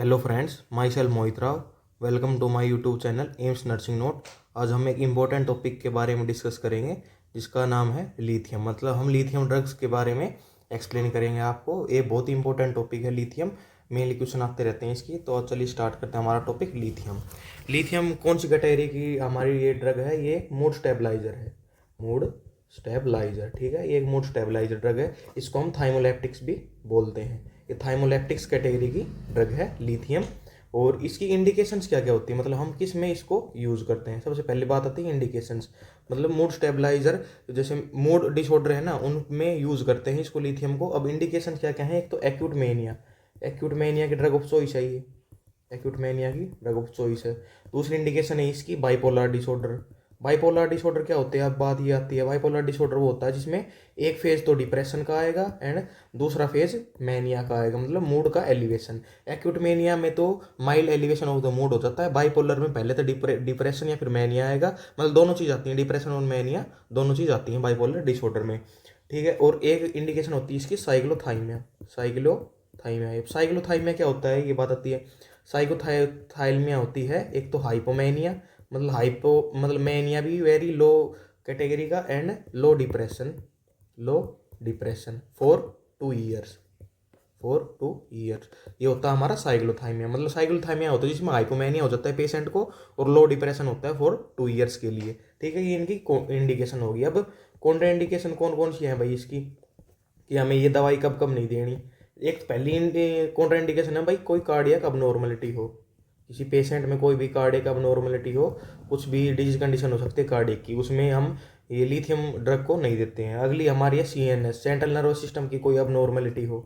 Hello friends, myself Mohit Rao. Welcome to my YouTube channel AIIMS nursing note. आज हम एक important topic के बारे में डिस्कस करेंगे जिसका नाम है लिथियम। मतलब हम लिथियम ड्रग्स के बारे में एक्सप्लेन करेंगे आपको। ये बहुत ही इंपॉर्टेंट टॉपिक है लिथियम। मेनली क्वेश्चन आते रहते हैं इसकी। तो चलिए स्टार्ट करते हैं हमारा टॉपिक लिथियम। लिथियम कौन सी कैटेगरी की हमारी ये ड्रग है? ये मूड स्टेबलाइजर है। मूड स्टेबलाइजर, ठीक है। ये एक मूड स्टेबलाइजर ड्रग है। इसको हम थाइमोलेप्टिक्स भी बोलते हैं। ये थाइमोलेप्टिक्स कैटेगरी की ड्रग है लिथियम। और इसकी इंडिकेशंस क्या क्या होती है, मतलब हम किस में इसको यूज़ करते हैं? सबसे पहली बात आती है इंडिकेशंस। मतलब मूड स्टेबलाइजर, जैसे मूड डिसऑर्डर है ना, उनमें यूज़ करते हैं इसको लिथियम को। अब इंडिकेशन क्या क्या है? एक तो एक्यूट मेनिया, एक्यूट मेनिया की ड्रग ऑफ चॉइस है ये। एक्यूट मेनिया की ड्रग ऑफ चॉइस है। दूसरी इंडिकेशन है इसकी बाइपोलर डिसऑर्डर। बाइपोलर डिसऑर्डर क्या होते हैं? अब बात ये आती है, बाइपोलर डिसऑर्डर वो होता है जिसमें एक फेज तो डिप्रेशन का आएगा एंड दूसरा फेज मैनिया का आएगा, मतलब मूड का एलिवेशन। एक्यूट मेनिया में तो mild elevation of the mood हो जाता है। बाइपोलर में पहले तो डिप्रेशन या फिर मैनिया आएगा, मतलब दोनों चीज़ आती हैं, डिप्रेशन और मैनिया दोनों चीज़ आती हैं बाइपोलर डिसऑर्डर में, ठीक है। और एक इंडिकेशन होती है इसकी साइक्लोथाइमिया। साइक्लोथाइमिया, साइक्लोथाइमिया क्या होता है ये बात आती है। साइकोथाइलमिया होती है एक तो हाइपोमेनिया, मतलब हाइपो मतलब मैनिया भी वेरी लो कैटेगरी का, and low depression for 2 years ये होता है हमारा साइक्लोथाइमिया। मतलब साइक्लोथाइमिया होता है जिसमें हाइपोमेनिया हो जाता है पेशेंट को, और लो डिप्रेशन होता है फॉर 2 ईयर्स के लिए, ठीक है। ये इनकी इंडिकेशन होगी। अब कॉन्ट्रा इंडिकेशन कौन कौन सी है भाई इसकी, कि हमें ये दवाई कब कब नहीं देनी। एक पहली कॉन्ट्रा इंडिकेशन है भाई, कोई कार्डियक अबनॉर्मलिटी हो, किसी पेशेंट में कोई भी कार्डियक अबनॉर्मलिटी हो, कुछ भी डिजीज कंडीशन हो सकती है कार्डियक की, उसमें हम ये लिथियम ड्रग को नहीं देते हैं। अगली हमारी है सीएनएस, सेंट्रल नर्वस सिस्टम की कोई अबनॉर्मलिटी हो,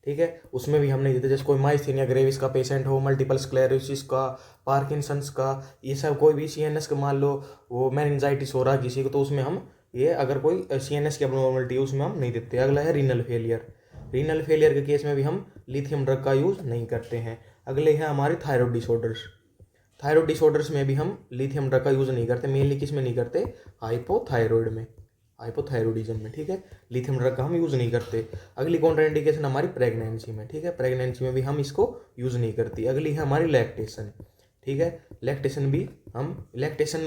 ठीक है, उसमें भी हम नहीं देते। जैसे कोई माइस्थीनिया ग्रेविस का पेशेंट हो, मल्टीपल स्क्लेरोसिस का, पार्किंसंस का, ये सब कोई भी सीएनएस का, मान लो वो मेनिंजाइटिस हो रहा है किसी को, तो उसमें हम ये अगर कोई सीएनएस की अबनॉर्मलिटी है उसमें हम नहीं देते। अगला है रीनल फेलियर। रीनल फेलियर के केस में भी हम लिथियम ड्रग का यूज़ नहीं करते हैं। अगले है हमारे थायराइड डिसऑर्डर्स। थायराइड डिसऑर्डर्स में भी हम लिथियम ड्रग का यूज़ नहीं करते। मेनली किस में नहीं करते? हाइपोथायरॉइड में, हाइपोथायरॉइडिज्म में, ठीक है। लिथियम ड्रग का हम यूज़ नहीं करते। अगली कॉन्ट्राइंडिकेशन हमारी प्रेगनेंसी में, ठीक है। प्रेगनेंसी में भी हम इसको यूज़ नहीं करती। अगली है हमारी लैक्टेशन, ठीक है। लैक्टेशन भी हम लैक्टेशन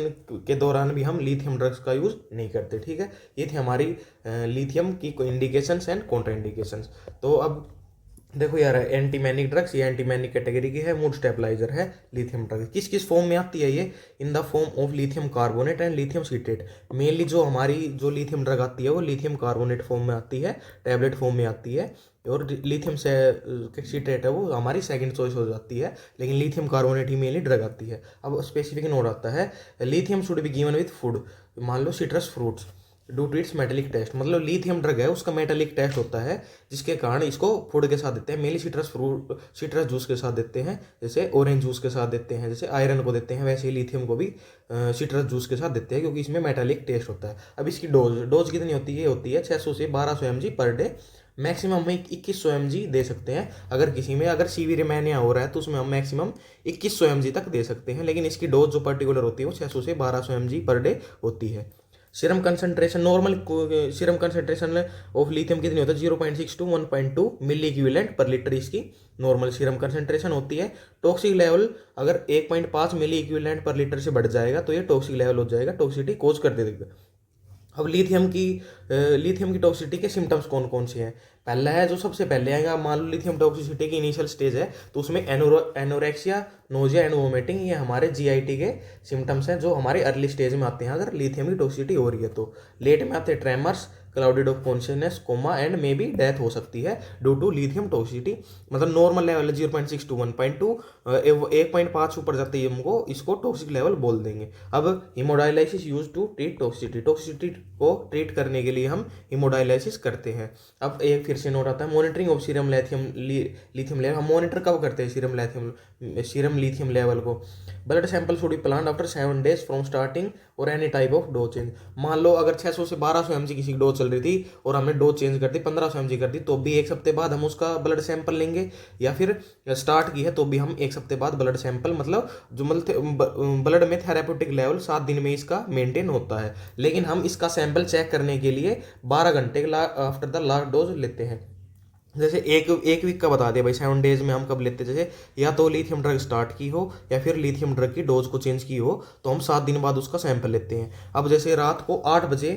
के दौरान भी हम लिथियम ड्रग्स का यूज़ नहीं करते, ठीक है। ये थी हमारी लिथियम की इंडिकेशंस एंड कॉन्ट्राइंडिकेशंस। तो अब देखो यार, एंटीमैनिक ड्रग्स, ये एंटीमैनिक कैटेगरी की है, मूड स्टेबलाइजर है लिथियम ड्रग। किस किस फॉर्म में आती है ये? In the form of lithium carbonate and lithium CTET. Mainly जो हमारी जो लिथियम ड्रग आती है वो लिथियम कार्बोनेट फॉर्म में आती है, टैबलेट फॉर्म में आती है। और लिथियम से सीटेट है वो हमारी सेकंड चॉइस हो जाती है, लेकिन लिथियम कार्बोनेट ही मेनली ड्रग आती है। अब स्पेसिफिक नोट आता है, lithium should be given with food. मान लो citrus fruits due to its metallic taste, मतलब लिथियम ड्रग है उसका मेटेलिक टेस्ट होता है, जिसके कारण इसको फूड के साथ देते हैं। मेनली सिट्रस जूस के साथ देते हैं, जैसे ऑरेंज जूस के साथ देते हैं, जैसे आयरन को देते हैं, वैसे ही लिथियम को भी सिट्रस जूस के साथ देते हैं, क्योंकि इसमें मेटेलिक टेस्ट होता है। अब इसकी डोज कितनी होती है? ये होती है 600 से 1200 mg पर डे। मैक्सिमम हम 2100 mg दे सकते हैं। अगर किसी में अगर सीवियर मैनिया हो रहा है तो उसमें हम मैक्सिमम 2100 mg तक दे सकते हैं, लेकिन इसकी डोज जो पर्टिकुलर होती है वो 600 से 1200 mg पर डे होती है। Serum concentration, normal serum concentration of lithium कितनी होता है? 0.6 to 1.2 milli equivalent per litre इसकी नॉर्मल सीरम कंसंट्रेशन होती है। टॉक्सिक लेवल अगर 1.5 मिली इक्विवेलेंट पर लीटर से बढ़ जाएगा तो ये टॉक्सिक लेवल हो जाएगा, टॉक्सिसिटी कोज कर देगा। अब लिथियम की टॉक्सिसिटी के सिम्टम्स कौन कौन से हैं? पहला है, जो सबसे पहले आएगा, मान लो लिथियम टॉक्सिसिटी की इनिशियल स्टेज है तो उसमें एनोरेक्सिया, नोजिया एंड वोमिटिंग, ये हमारे जीआईटी के सिम्टम्स हैं जो हमारे अर्ली स्टेज में आते हैं अगर लिथियम की टॉक्सिसिटी हो रही है तो। लेट में आते हैं tremors, clouded of consciousness, coma and may be death हो सकती है ड्यू टू लिथियम टॉक्सिसिटी। मतलब नॉर्मल लेवल है 0.6 to 1.2, 1.5 ऊपर जाते ही हमको इसको टॉक्सिक लेवल बोल देंगे। अब hemodialysis use to treat toxicity, toxicity को ट्रीट करने के लिए हम हिमोडायलाइसिस करते हैं। अब एक फिर से नोट आता है, monitoring of serum lithium level. हम मॉनिटर कब करते हैं सीरम लिथियम लेवल को? Blood sample should be planned after 7 days from starting और any type of dose change. मान लो अगर 600 से 1200 mg किसी की डोज चल रही थी और हमने डोज चेंज कर दी 1500 mg कर दी, तो भी 1 हफ्ते बाद हम उसका ब्लड सैंपल लेंगे, या फिर स्टार्ट की है तो भी हम 1 हफ्ते बाद ब्लड सैंपल, मतलब जो ब्लड में थेरापेटिक लेवल 7 दिन में इसका मेंटेन होता है। लेकिन हम इसका सैंपल चेक करने के लिए 12 घंटे आफ्टर द लास्ट डोज लेते हैं। जैसे एक एक वीक का बता दिया भाई, 7 डेज में हम कब लेते हैं, जैसे या तो लिथियम ड्रग स्टार्ट की हो या फिर लिथियम ड्रग की डोज को चेंज की हो, तो हम 7 दिन बाद उसका सैंपल लेते हैं। अब जैसे रात को 8 बजे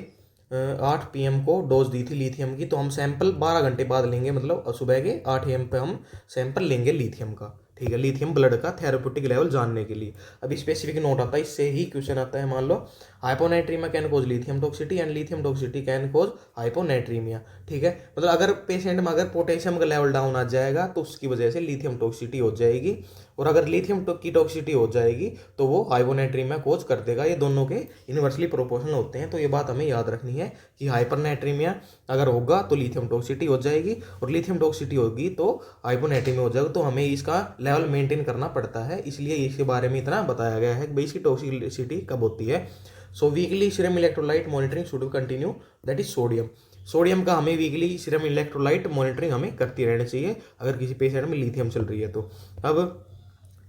8 PM को डोज दी थी लिथियम की, तो हम सैंपल 12 घंटे बाद लेंगे, मतलब सुबह के 8 AM पे हम सैंपल लेंगे लिथियम का, ठीक है, लिथियम ब्लड का थेराप्यूटिक लेवल जानने के लिए। अब स्पेसिफिक नोट आता है, इससे ही क्वेश्चन आता है, मान लो hyponatremia can cause lithium toxicity and lithium toxicity can cause hyponatremia, ठीक है। मतलब अगर पेशेंट में अगर पोटेशियम का लेवल डाउन आ जाएगा तो उसकी वजह से लिथियम टॉक्सिटी हो जाएगी, और अगर लिथियम की टॉक्सिटी हो जाएगी तो वो हाइपोनाइट्रीमिया कोज कर देगा। ये दोनों के इन्वर्सली प्रोपोर्शनल होते हैं, तो ये बात हमें याद रखनी है कि हाइपरनाइट्रीमिया अगर होगा तो लिथियम टॉक्सिटी हो जाएगी, और लिथियम टॉक्सिटी होगी तो हाइपोनाइट्रीमिया हो जाएगा। तो हमें इसका लेवल मेंटेन करना पड़ता है, इसलिए इसके बारे में इतना बताया गया है कि भाई इसकी टॉक्सिसिटी कब होती है। सो weekly serum electrolyte monitoring should continue, that is sodium. Sodium का हमें वीकली सीरम इलेक्ट्रोलाइट मॉनिटरिंग हमें करती रहनी चाहिए अगर किसी पेशेंट में लिथियम चल रही है तो। अब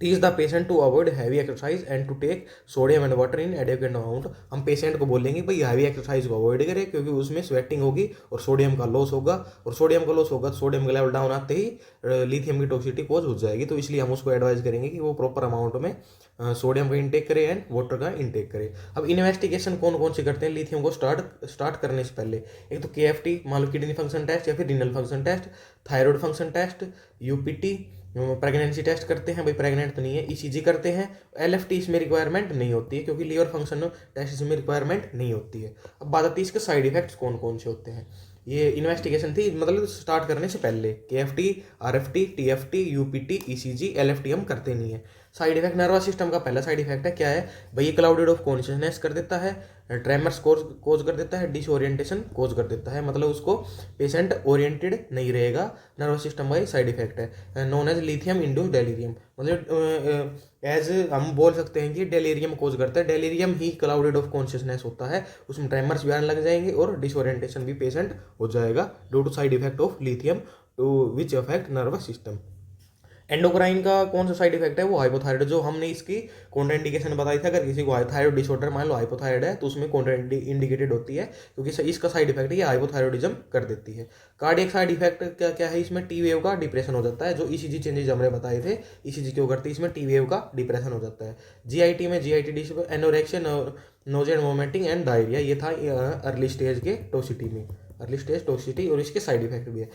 teach the patient to avoid heavy exercise and to take sodium and water in adequate amount. हम पेशेंट को बोलेंगे भाई हैवी एक्सरसाइज को अवॉइड करें, क्योंकि उसमें स्वेटिंग होगी और सोडियम का लॉस होगा, और सोडियम का लॉस होगा तो सोडियम का लेवल डाउन आते ही लिथियम की टॉक्सिटी कोज हो जाएगी। तो इसलिए हम उसको एडवाइस करेंगे कि वो प्रॉपर अमाउंट में सोडियम का इंटेक करे एंड वाटर का इंटेक करे। अब इन्वेस्टिगेशन कौन कौन से करते हैं लिथियम को स्टार्ट करने से पहले? एक तो KFT, मान लो किडनी फंक्शन टेस्ट या फिर renal function test, thyroid function test, UPT, pregnancy test करते हैं, भाई प्रेग्नेंट तो नहीं है, ECG करते हैं। LFT इसमें रिक्वायरमेंट नहीं होती है, क्योंकि लीवर फंक्शन टेस्ट इसमें रिक्वायरमेंट नहीं होती है। अब बात आती है इसके साइड इफेक्ट्स कौन कौन से होते हैं। ये इन्वेस्टिगेशन थी, मतलब स्टार्ट करने से पहले KFT, RFT, TFT, UPT, ECG, LFT हम करते नहीं है। साइड इफेक्ट, नर्वस सिस्टम का पहला साइड इफेक्ट है क्या है भाई, ये क्लाउडेड ऑफ कॉन्शियसनेस कर देता है, ट्रेमर्स कोज कर देता है, डिसओरिएंटेशन कोज कर देता है, मतलब उसको पेशेंट ओरिएंटेड नहीं रहेगा। नर्वस सिस्टम का साइड इफेक्ट है, known as lithium induce delirium, मतलब एज हम बोल सकते हैं कि डेलीरियम कोज करता है। डेलीरियम ही क्लाउडेड ऑफ कॉन्शियसनेस होता है, उसमें ट्रेमर्स भी आने लग जाएंगे और डिसओरिएंटेशन भी पेशेंट हो जाएगा due to side effect of lithium to which affect nervous system. Endocrine का कौन सा साइड इफेक्ट है, वो हाइपोथायराइड, जो हमने इसकी कॉन्ट्रा इंडिकेशन बताई थी। अगर किसी को थायराइड डिसऑर्डर मान लो हाइपोथायराइड है तो उसमें कॉन्ट्रा इंडिकेटेड होती है, क्योंकि इसका साइड इफेक्ट है ये हाइपोथायराइडिज्म कर देती है। कार्डियक साइड इफेक्ट क्या क्या है इसमें, टी वेव का डिप्रेशन हो जाता है, जो ECG चेंजेस हमने बताए थे, ECG क्यों करती है, इसमें टी वेव का डिप्रेशन हो जाता है। GIT में GIT anorexia, nausea and vomiting and diarrhoea, ये था अर्ली स्टेज के टॉक्सिटी में, अर्ली स्टेज टॉक्सिटी, और इसके साइड इफेक्ट भी है।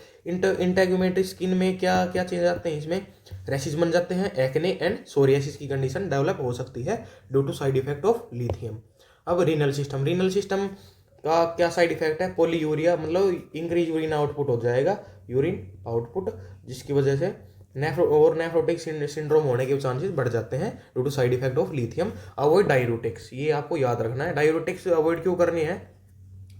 इंटेगुमेंट स्किन में क्या क्या चेंज आते हैं, इसमें रैशेज बन जाते हैं, एक्ने एंड सोरियासिस की कंडीशन डेवलप हो सकती है due to side effect of lithium. अब रीनल सिस्टम का क्या साइड इफेक्ट है, पॉलीयूरिया, मतलब इंक्रीज यूरिन आउटपुट हो जाएगा, यूरिन आउटपुट, जिसकी वजह से नेफ्रोटिक सिंड्रोम होने के चांसेस बढ़ जाते हैं due to side effect of lithium. Avoid diuretics, ये आपको याद रखना है, डाययूरेटिक्स अवॉइड क्यों करनी है,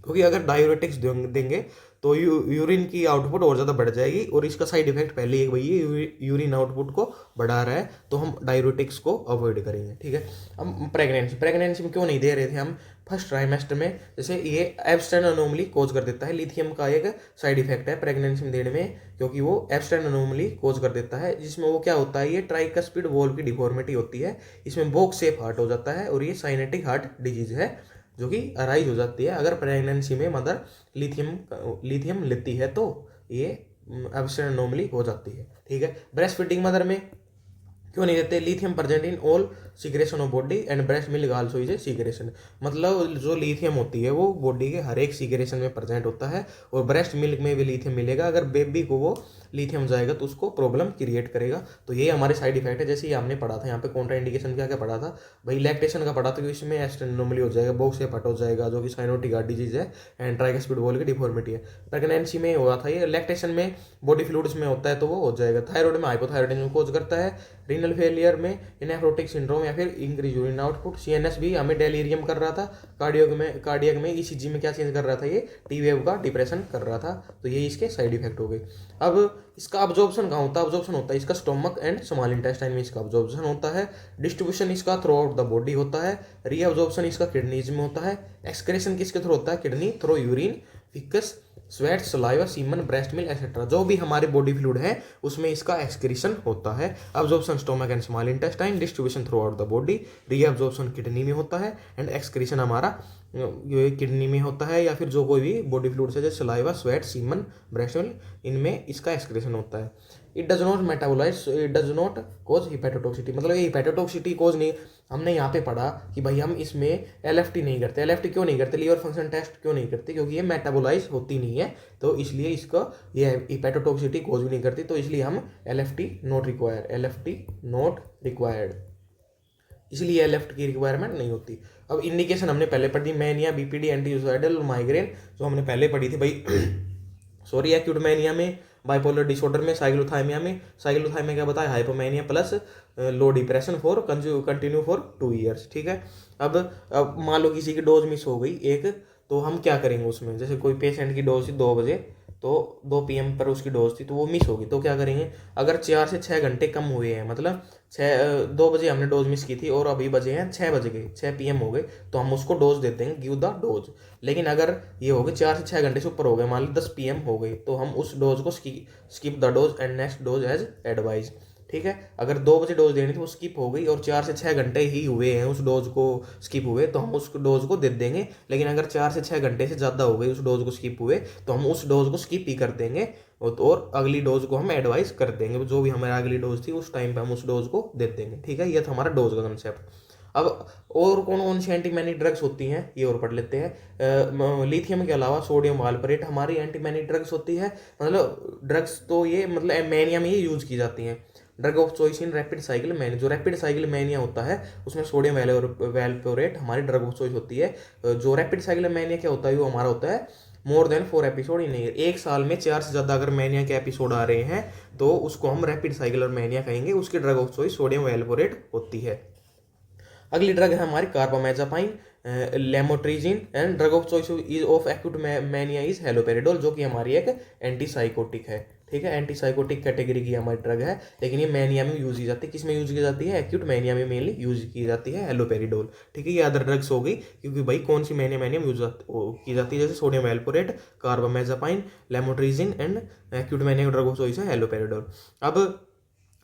क्योंकि अगर डायूरेटिक्स देंगे तो यूरिन की आउटपुट और ज़्यादा बढ़ जाएगी, और इसका साइड इफेक्ट पहले ही वही है, यूरिन आउटपुट को बढ़ा रहा है, तो हम डायूरेटिक्स को अवॉइड करेंगे, ठीक है। हम प्रेगनेंसी में क्यों नहीं दे रहे थे हम फर्स्ट ट्राइमेस्टर में, जैसे ये एब्स्टेन अनोमली कोज कर देता है, लिथियम का एक साइड इफेक्ट है प्रेगनेंसी में देने में, क्योंकि वो एब्स्टेन अनोमली कोज कर देता है, जिसमें वो क्या होता है, ये ट्राइकस्पिड वॉल्व की डिफॉर्मिटी होती है, इसमें बॉक्स शेप हार्ट हो जाता है, और ये साइनेटिक हार्ट डिजीज है जो कि अराइज हो जाती है अगर प्रेगनेंसी में मदर लिथियम लेती है, तो ये एब्स्टेन अनोमली हो जाती है, ठीक है। ब्रेस्ट फीडिंग मदर में क्यों नहीं देते, lithium present in all secretion of body and breast milk also is a secretion, मतलब जो लिथियम होती है वो बॉडी के हर एक सीक्रेशन में प्रेजेंट होता है, और ब्रेस्ट मिल्क में भी लिथियम मिलेगा, अगर बेबी को वो लिथियम जाएगा तो उसको प्रॉब्लम क्रिएट करेगा। तो ये हमारे साइड इफेक्ट है, जैसे ये हमने पढ़ा था यहाँ पे कॉन्ट्रा इंडिकेशन क्या क्या पढ़ा था भाई, लैक्टेशन का पढ़ा था कि इसमें एस्टेनोमली हो जाएगा, बॉक्स से फट हो जाएगा, जो कि साइनोटिक हार्ट डिजीज है, एंड ट्राइकस्पिड वॉल्व की डिफॉर्मिटी है। प्रेगनेंसी में हुआ था ये, लैक्टेशन में बॉडी फ्लूइड्स में होता है तो वो हो जाएगा। थायराइड में हाइपोथायराइडिज्म कोज करता है, रीनल फेलियर में नेफ्रोटिक सिंड्रोम या फिर इंक्रीज यूरिन आउटपुट, CNS भी हमें डेलीरियम कर रहा था, कार्डियक में ECG में क्या चेंज कर रहा था, ये टी वेव का डिप्रेशन कर रहा था, तो ये इसके साइड इफेक्ट हो गए। अब इसका अब्जॉर्प्शन कहाँ होता है, अब्जॉर्प्शन होता है इसका स्टोमक एंड स्मॉल इंटेस्टाइन में इसका अब्जॉर्प्शन होता है, डिस्ट्रीब्यूशन इसका थ्रू आउट द बॉडी होता है, रीअब्जॉर्प्शन इसका किडनीज में होता है, एक्सक्रेशन किसके थ्रू होता है, kidney through urine, ficus sweat, saliva, semen, breast milk etcetera, जो भी हमारे बॉडी फ्लूइड है उसमें इसका एक्सक्रीशन होता है। Absorption stomach and small intestine, distribution through out the body, reabsorption kidney में होता है, एंड एक्सक्रीशन हमारा ये किडनी में होता है, या फिर जो कोई भी बॉडी फ्लूइड है जैसे saliva, sweat, semen, breast milk, इनमें इसका एक्सक्रीशन होता है। It does not metabolize, it does not cause hepatotoxicity, मतलब ये हिपेटोटॉक्सिटी कोज नहीं। हमने यहाँ पे पढ़ा कि भाई हम इसमें एलएफटी नहीं करते। एलएफटी क्यों नहीं करते, लीवर फंक्शन टेस्ट क्यों नहीं करते, क्योंकि ये मेटाबोलाइज होती नहीं है, तो इसलिए इसका ये हिपेटोटॉक्सिटी कोज भी नहीं करती, तो इसलिए हम LFT not require, LFT not required, इसलिए लेफ्ट की रिक्वायरमेंट नहीं होती। अब इंडिकेशन हमने पहले पढ़ी थी, mania, BPD, anti suicidal, migraine, जो हमने पहले पढ़ी थी भाई सॉरी, एक्यूट मैनिया में, बाइपोलर डिसऑर्डर में, साइक्लोथाइमिया क्या बताया, hypomania plus low depression for continue for 2 years. ठीक है, अब मान लो किसी की डोज मिस हो गई एक, तो हम क्या करेंगे उसमें, जैसे कोई पेशेंट की डोज थी 2 बजे, तो 2 PM पर उसकी डोज थी, तो वो मिस होगी, तो क्या करेंगे, अगर 4 से 6 घंटे कम हुए हैं, मतलब 2 बजे हमने डोज मिस की थी और अभी बजे हैं 6 बज गए, 6 PM हो गए, तो हम उसको डोज देते हैं, गिव द डोज। लेकिन अगर ये हो गए 4 से 6 घंटे से ऊपर हो गए, मान लो 10 PM हो गई, तो हम उस डोज को skip the dose and next dose as advise. ठीक है, अगर 2 बजे डोज देनी थी वो स्किप हो गई और 4 से 6 घंटे ही हुए हैं उस डोज को स्किप हुए, तो हम उस डोज को दे देंगे। लेकिन अगर 4 से 6 घंटे से ज़्यादा हो गई उस डोज को स्किप हुए, तो हम उस डोज को स्किप ही कर देंगे और अगली डोज को हम एडवाइस कर देंगे, जो भी हमारी अगली डोज थी उस टाइम पे हम उस डोज को दे देंगे। ठीक है, ये था हमारा डोज का कंसेप्ट। अब और कौन कौन सी एंटीमैनिक ड्रग्स होती हैं ये और पढ़ लेते हैं। लिथियम के अलावा सोडियम वालपरेट हमारी एंटीमैनिक ड्रग्स होती है, मतलब ड्रग्स तो ये मतलब मैनिया में ये यूज की जाती हैं। Drug of choice in rapid cycle mania, जो रैपिड साइकिल मैनिया होता है उसमें सोडियम वैल्पोरेट हमारी ड्रग ऑफ चॉइस होती है। जो रैपिड साइकिल मैनिया क्या होता है, वो हमारा होता है more than 4 episode in year, एक साल में 4 से ज़्यादा अगर मैनिया के एपिसोड आ रहे हैं तो उसको हम रैपिड साइकिलर मैनिया कहेंगे, उसकी drug of choice sodium valproate होती है। अगली ड्रग है हमारी carbamazepine, lamotrigine, and drug of choice is of acute mania is haloperidol, जो कि हमारी एक एंटीसाइकोटिक है। ठीक है, एंटीसाइकोटिक कैटेगरी की हमारी ड्रग है, लेकिन ये मैनिया में यूज की जाती है। किस में यूज की जाती है, एक्यूट मैनिया में मेनली यूज की जाती है हेलोपेरिडोल। ठीक है, ये अदर ड्रग्स हो गई, क्योंकि भाई कौन सी मैनिया में यूज की जाती है, जैसे sodium valproate, carbamazepine, lamotrigine, and acute mania drug of choice है हेलोपेरिडोल। अब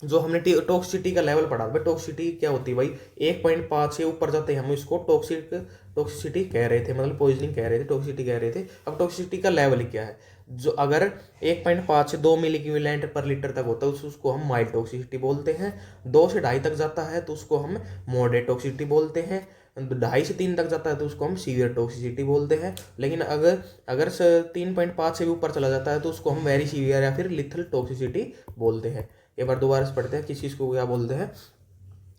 जो हमने टॉक्सिसिटी का लेवल पढ़ा, भाई टॉक्सिसिटी क्या होती है भाई, 1.5 से ऊपर जाते हैं हम इसको टॉक्सिसिटी कह रहे थे, मतलब पॉइजनिंग कह रहे थे, टॉक्सिसिटी कह रहे थे। अब टॉक्सिसिटी का लेवल क्या है, जो अगर 1.5 से 2 मिली इक्विवेलेंट पर लीटर तक होता है उसको हम माइल्ड टॉक्सिसिटी बोलते हैं। 2 से 2.5 तक जाता है तो उसको हम मॉडरेट टॉक्सिसिटी बोलते हैं। 2.5 से 3 तक जाता है तो उसको हम सीवियर टॉक्सिसिटी बोलते हैं। लेकिन अगर अगर 3.5 से भी ऊपर चला जाता है तो उसको हम वेरी सीवियर या फिर लिथल टॉक्सिसिटी बोलते हैं। एक बार दोबारा से पढ़ते हैं, किस चीज़ को क्या बोलते हैं।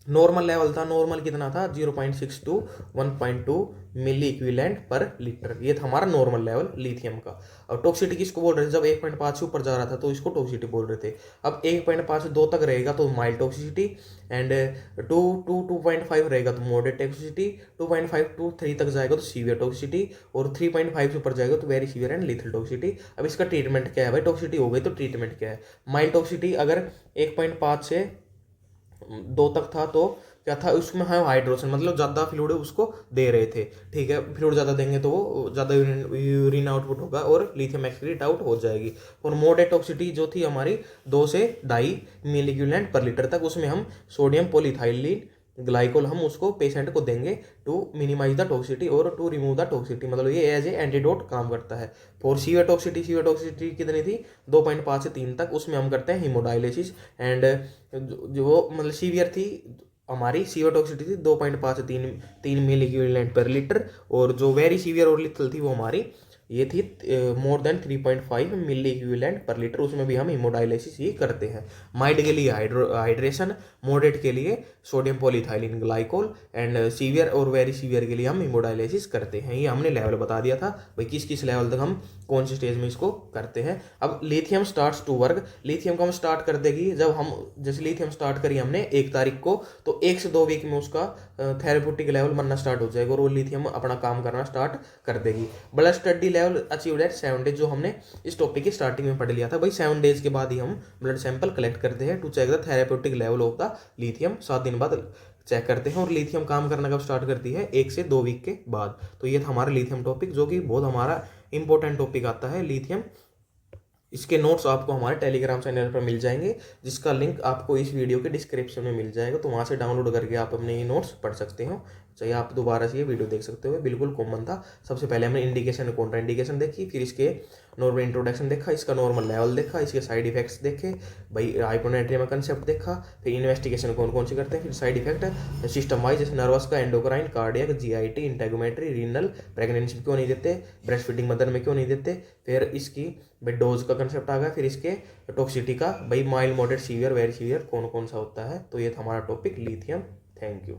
नॉर्मल लेवल था, नॉर्मल कितना था, 0.6 to 1.2 milli equivalent per litre, ये था हमारा नॉर्मल लेवल लिथियम का। और टॉक्सिसिटी किसको बोल रहे थे, जब 1.5 से ऊपर जा रहा था तो इसको टॉक्सिसिटी बोल रहे थे। अब 1.5 से 2 तक रहेगा तो माइल्ड टॉक्सिसिटी, एंड 2.5 रहेगा तो मॉडरेट टॉक्सिसिटी, 2.5 to 3 तक जाएगा तो सीवियर टॉक्सिसिटी, और 3.5 से ऊपर जाएगा तो very severe and lethal toxicity. अब इसका ट्रीटमेंट क्या है भाई, टॉक्सिसिटी हो गई तो ट्रीटमेंट क्या है। माइल्ड टॉक्सिसिटी अगर 1.5 से 2 तक था तो क्या था, उसमें हम हाइड्रोशन मतलब ज़्यादा फ्लूइड उसको दे रहे थे। ठीक है, फ्लूइड ज़्यादा देंगे तो वो ज़्यादा यूरिन आउटपुट होगा और लिथियम एक्सक्रीट आउट हो जाएगी। और मॉडरेट टॉक्सिसिटी जो थी हमारी 2 से 2.5 मिली इक्विवेलेंट पर लीटर तक, उसमें हम सोडियम पॉलीथाइलिन ग्लाइकोल हम उसको पेशेंट को देंगे टू मिनिमाइज द टॉक्सिसिटी और टू रिमूव द टॉक्सिसिटी, मतलब ये एज ए एंटीडोट काम करता है। फॉर सीवियर टॉक्सिसिटी कितनी थी, 2.5 से 3 तक, उसमें हम करते हैं हीमोडायलिसिस। एंड जो मतलब सीवियर थी हमारी, सीवियर टॉक्सिसिटी थी 2.5 से 3 मिली इक्विवेलेंट पर लीटर, और जो वेरी सीवियर और लिथल थी वो हमारी ये थी मोर देन 3.5 मिली इक्विवेलेंट पर लीटर, उसमें भी हम हीमोडायलिसिस ही करते हैं। माइल्ड के लिए हाइड्रेशन, मॉडरेट के लिए sodium polyethylene glycol, and severe और वेरी सीवियर के लिए हम हीमोडायलिसिस करते हैं। ये हमने लेवल बता दिया था भाई किस किस लेवल तक हम कौन से स्टेज में इसको करते हैं। अब lithium starts to work, lithium को हम स्टार्ट कर देगी जब हम, जैसे लिथियम स्टार्ट करी हमने 1 तारीख को, तो 1 से 2 वीक में उसका थेरेप्यूटिक लेवल बनना स्टार्ट हो जाएगा और वो लिथियम अपना काम करना स्टार्ट कर देगी। Blood study level achieved at 7 days, जो हमने इस टॉपिक की स्टार्टिंग में पढ़ लिया था भाई, 7 डेज के बाद ही हम ब्लड सैंपल कलेक्ट करते हैं to check the therapeutic level of the lithium. 7 दिन बाद चेक करते हैं, और लिथियम काम करना कब स्टार्ट करती है, 1 से 2 वीक के बाद। तो ये था हमारा लिथियम टॉपिक, जो कि बहुत हमारा इंपॉर्टेंट टॉपिक आता है लिथियम। इसके नोट्स आपको हमारे टेलीग्राम चैनल पर मिल जाएंगे, जिसका लिंक आपको इस वीडियो के डिस्क्रिप्शन में मिल जाएगा, तो वहाँ से डाउनलोड करके आप अपने ये नोट्स पढ़ सकते हो। चाहिए आप दोबारा से ये वीडियो देख सकते हो, बिल्कुल कॉमन था। सबसे पहले हमने इंडिकेशन कॉन्ट्रा इंडिकेशन देखी, फिर इसके नॉर्मल इंट्रोडक्शन देखा, इसका नॉर्मल लेवल देखा, इसके साइड इफेक्ट्स देखे, भाई हाइपोनेट्रियम का कंसेप्ट देखा, फिर इन्वेस्टिगेशन कौन कौन से करते हैं, फिर साइड इफेक्ट सिस्टम वाइज जैसे नर्वस का, endocrine, cardiac, GIT, integumentary, renal, pregnancy में क्यों नहीं देते, ब्रेस्ट फीडिंग मदर में क्यों नहीं देते, फिर इसकी भाई डोज का कंसेप्ट आ गया, फिर इसके टॉक्सिटी का भाई mild, moderate, severe, very severe कौन कौन सा होता है। तो ये था हमारा टॉपिक लिथियम। Thank you.